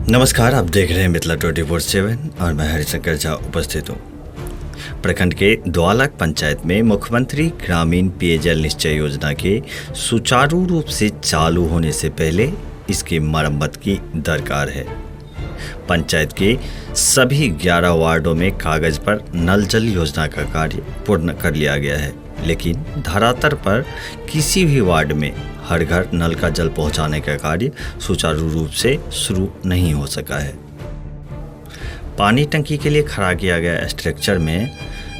नमस्कार, आप देख रहे हैं मिथिला 24/7 और मैं हरिशंकर झा उपस्थित हूँ। प्रखंड के द्वालक पंचायत में मुख्यमंत्री ग्रामीण पेयजल निश्चय योजना के सुचारू रूप से चालू होने से पहले इसकी मरम्मत की दरकार है। पंचायत के सभी 11 वार्डों में कागज पर नल जल योजना का कार्य पूर्ण कर लिया गया है, लेकिन धरातल पर किसी भी वार्ड में हर घर नल का जल पहुंचाने का कार्य सुचारू रूप से शुरू नहीं हो सका है। पानी टंकी के लिए खड़ा किया गया स्ट्रक्चर में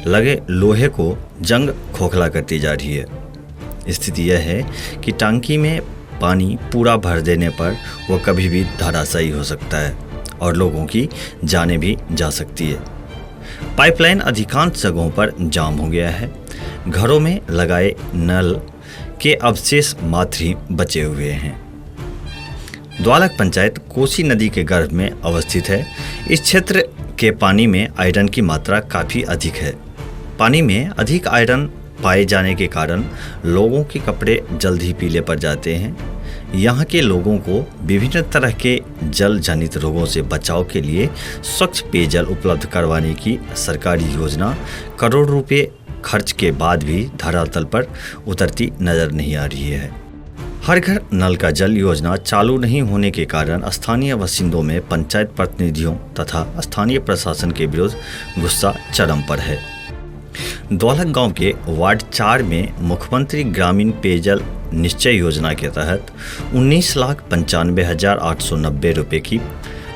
लगे लोहे को जंग खोखला करती जा रही है। स्थिति यह है कि टंकी में पानी पूरा भर देने पर वह कभी भी धराशायी हो सकता है और लोगों की जानें भी जा सकती है। पाइपलाइन अधिकांश जगहों पर जाम हो गया है। घरों में लगाए नल के अवशेष मात्र ही बचे हुए हैं। द्वालक पंचायत कोसी नदी के गर्भ में अवस्थित है। इस क्षेत्र के पानी में आयरन की मात्रा काफ़ी अधिक है। पानी में अधिक आयरन पाए जाने के कारण लोगों के कपड़े जल्द ही पीले पड़ जाते हैं। यहाँ के लोगों को विभिन्न तरह के जल जनित रोगों से बचाव के लिए स्वच्छ पेयजल उपलब्ध करवाने की सरकारी योजना करोड़ रुपए खर्च के बाद भी धरातल पर उतरती नजर नहीं आ रही है। हर घर नल का जल योजना चालू नहीं होने के कारण स्थानीय बासिंदों में पंचायत प्रतिनिधियों तथा स्थानीय प्रशासन के विरुद्ध गुस्सा चरम पर है। द्वालक गांव के वार्ड 4 में मुख्यमंत्री ग्रामीण पेयजल निश्चय योजना के तहत 19,95,890 रुपये की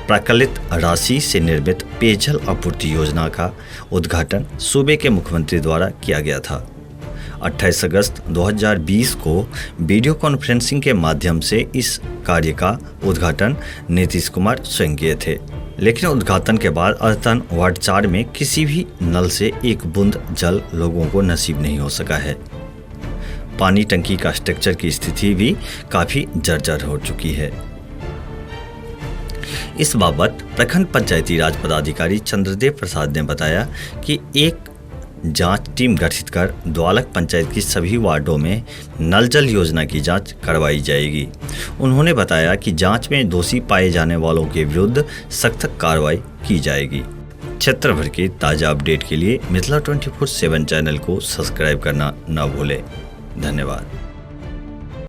प्राकलित राशि से निर्मित पेयजल आपूर्ति योजना का उद्घाटन सूबे के मुख्यमंत्री द्वारा किया गया था। 28 अगस्त 2020 को वीडियो कॉन्फ्रेंसिंग के माध्यम से इस कार्य का उद्घाटन नीतीश कुमार स्वयं किए थे, लेकिन उद्घाटन के बाद अद्यतन वार्ड 4 में किसी भी नल से एक बूंद जल लोगों को नसीब नहीं हो सका है। पानी टंकी का स्ट्रक्चर की स्थिति भी काफ़ी जर्जर हो चुकी है। इस बाबत प्रखंड पंचायती राज पदाधिकारी चंद्रदेव प्रसाद ने बताया कि एक जांच टीम गठित कर द्वालक पंचायत की सभी वार्डों में नल जल योजना की जांच करवाई जाएगी। उन्होंने बताया कि जांच में दोषी पाए जाने वालों के विरुद्ध सख्त कार्रवाई की जाएगी। क्षेत्र भर के ताज़ा अपडेट के लिए मिथिला 24/7 चैनल को सब्सक्राइब करना न भूलें। धन्यवाद।